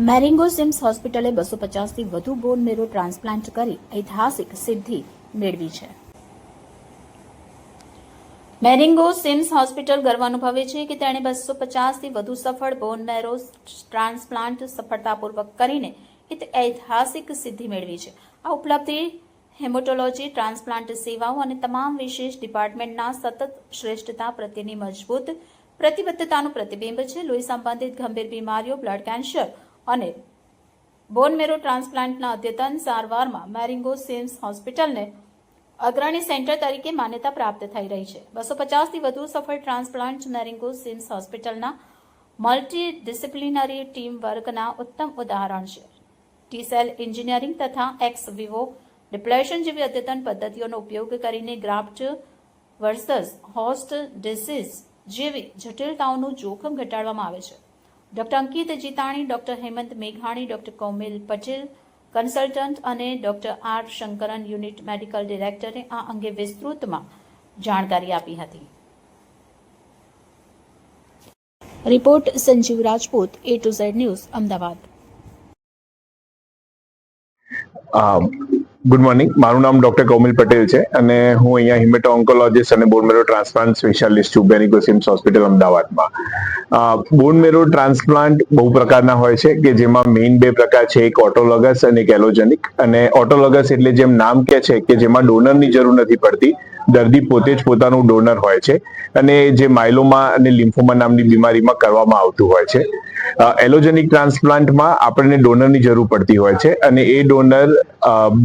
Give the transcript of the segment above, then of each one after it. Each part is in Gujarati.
મેરિંગો સિમ્સ હોસ્પિટલે 250થી વધુ બોન મેરો ટ્રાન્સપ્લાન્ટ કરી ઐતિહાસિક સિદ્ધિ મેળવી છે. મેરિંગો સિમ્સ હોસ્પિટલ ગર્વ અનુભવે છે કે તેણે 250થી વધુ સફળ બોન મેરો ટ્રાન્સપ્લાન્ટ સફળતાપૂર્વક કરીને એક ઐતિહાસિક સિદ્ધિ મેળવી છે. આ ઉપલબ્ધિ હેમેટોલોજી, ટ્રાન્સપ્લાન્ટ સેવાઓ અને તમામ વિશેષ ડિપાર્ટમેન્ટના સતત શ્રેષ્ઠતા પ્રત્યેની મજબૂત પ્રતિબદ્ધતાનું પ્રતિબિંબ છે. લોહી સંબંધિત ગંભીર બીમારીઓ, બ્લડ કેન્સર અને બોન મેરો ટ્રાન્સપ્લાન્ટના અદ્યતન સારવારમાં મેરિંગો સિમ્સ હોસ્પિટલને અગ્રણી સેન્ટર તરીકે માન્યતા પ્રાપ્ત થઈ રહી છે. 250થી વધુ સફળ ટ્રાન્સપ્લાન્ટ મેરિંગો સિમ્સ હોસ્પિટલના મલ્ટીડિસિપ્લિનરી ટીમ વર્કના ઉત્તમ ઉદાહરણ છે. ટી-સેલ એન્જિનિયરિંગ તથા એક્સ વિવો ડિપ્લેશન જેવી અદ્યતન પદ્ધતિઓનો ઉપયોગ કરીને ગ્રાફ્ટ વર્સસ હોસ્ટ ડિસીઝ જેવી જટિલતાઓનું જોખમ ઘટાડવામાં આવે છે. ડોક્ટર અંકિત જીતાણી, ડોક્ટર હેમંત મેઘાણી, ડોક્ટર કોમિલ પટેલ કન્સલ્ટન્ટ અને doctor R Shankaran unit medical ડિરેક્ટરે આ અંગે વિસ્તૃતમાં જાણકારી આપી હતી. Report Sanjeev Rajput, A to Z news, Ahmedabad. Good morning. મારું નામ ડોક્ટર કોમિલ પટેલ છે અને હું અહીંયા હિમેટો ઓન્કોલોજીસ્ટ અને બોન મેરો ટ્રાન્સપ્લાન્ટ સ્પેશિયાલિસ્ટ છું મેરિંગો સિમ્સ હોસ્પિટલ અમદાવાદમાં. બોન મેરો ટ્રાન્સપ્લાન્ટ બહુ પ્રકારના હોય છે કે જેમાં મેઇન બે પ્રકાર છે, એક ઓટોલોગસ અને એક એલોજેનિક. અને ઓટોલોગસ એટલે જેમ નામ કહે છે કે જેમાં ડોનરની જરૂર નથી પડતી, દર્દી પોતે જ પોતાનું ડોનર હોય છે અને જે માયલોમા અને લિમ્ફોમા નામની બીમારીમાં કરવામાં આવતું હોય છે. એલોજેનિક ટ્રાન્સપ્લાન્ટમાં આપણને ડોનરની જરૂર પડતી હોય છે અને એ ડોનર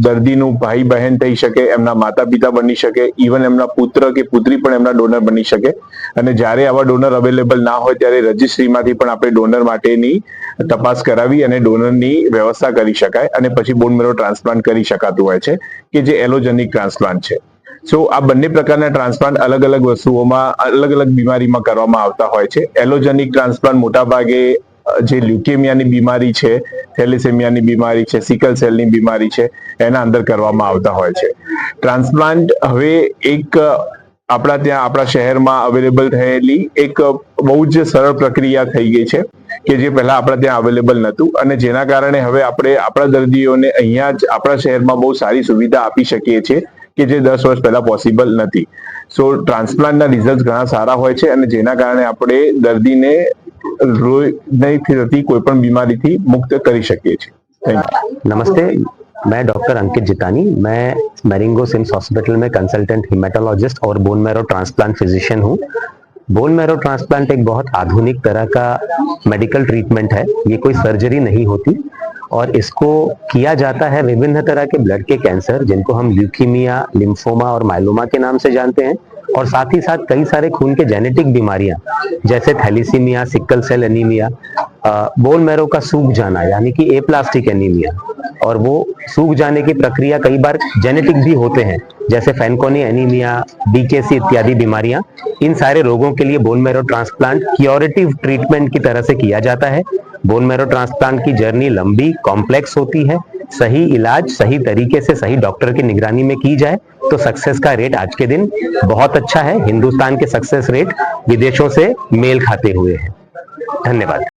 દર્દીનું ભાઈ બહેન થઈ શકે, એમના માતા પિતા બની શકે, ઇવન એમના પુત્ર કે પુત્રી પણ એમના ડોનર બની શકે. અને જ્યારે આવા ડોનર અવેલેબલ ના હોય ત્યારે રજિસ્ટ્રીમાંથી પણ આપણે ડોનર માટેની તપાસ કરાવી અને ડોનરની વ્યવસ્થા કરી શકાય અને પછી બોન મેરો ટ્રાન્સપ્લાન્ટ કરી શકાતું હોય છે કે જે એલોજેનિક ટ્રાન્સપ્લાન્ટ છે. સો આ બંને પ્રકારના ટ્રાન્સપ્લાન્ટ અલગ અલગ વસ્તુઓમાં અલગ અલગ બીમારીમાં કરવામાં આવતા હોય છે. એલોજેનિક ટ્રાન્સપ્લાન્ટ મોટાભાગે જે લ્યુકેમિયાની બીમારી છે, થેલેસેમિયાની બીમારી છે, સિકલ સેલની બીમારી છે, એના અંદર કરવામાં આવતા હોય છે. ટ્રાન્સપ્લાન્ટ હવે એક આપણા શહેરમાં અવેલેબલ થયેલી એક બહુ જ સરળ પ્રક્રિયા થઈ ગઈ છે કે જે પહેલા આપણા ત્યાં અવેલેબલ નહોતું અને જેના કારણે હવે આપણે આપણા દર્દીઓને અહીંયા જ આપણા શહેરમાં બહુ સારી સુવિધા આપી શકીએ છીએ કે જે 10 વર્ષ પહેલા પોસિબલ નથી. સો ટ્રાન્સપ્લાન્ટના રિઝલ્ટ ઘણા સારા હોય છે અને જેના કારણે આપણે દર્દીને नहीं थी कोई पण बीमारी थी मुक्त करी सके छे. नमस्ते, मैं डॉक्टर अंकित जितानी, मैं मैरिंगो सिम्स हॉस्पिटल में कंसल्टेंट हिमेटोलॉजिस्ट और बोन मैरो ट्रांसप्लांट फिजिशियन हूँ. बोन मैरो ट्रांसप्लांट एक बहुत आधुनिक तरह का मेडिकल ट्रीटमेंट है. ये कोई सर्जरी नहीं होती और इसको किया जाता है विभिन्न तरह के ब्लड के कैंसर जिनको हम ल्यूकीमिया, लिम्फोमा और माइलोमा के नाम से जानते हैं, और साथ ही साथ कई सारे खून के जेनेटिक बीमारियां जैसे thalassaemia, sickle cell anaemia, bone marrow का सूख जाना यानी कि एप्लास्टिक एनीमिया, और वो सूख जाने की प्रक्रिया कई बार जेनेटिक भी होते हैं जैसे फैनकोनी एनीमिया, बीकेसी इत्यादि बीमारियां. इन सारे रोगों के लिए bone marrow transplant curative treatment की तरह से किया जाता है. बोन मैरो ट्रांसप्लांट की जर्नी लंबी, कॉम्प्लेक्स होती है. सही इलाज सही तरीके से सही डॉक्टर की निगरानी में की जाए तो सक्सेस का रेट आज के दिन बहुत अच्छा है. हिंदुस्तान के सक्सेस रेट विदेशों से मेल खाते हुए हैं. धन्यवाद.